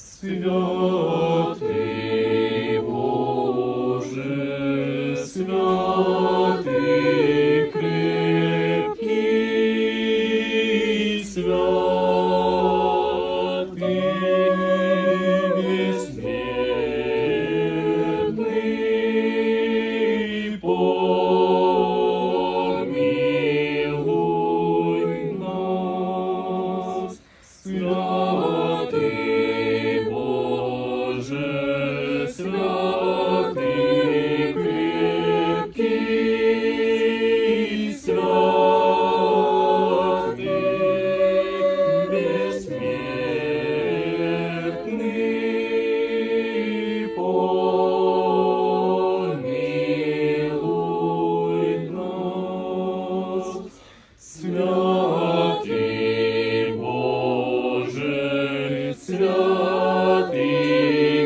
Святий Боже, святий крепкий, святий безсмертний, помилуй нас. Святий Боже, святий крепкий, святий безсмертний, помилуй нас. Святий Боже, святий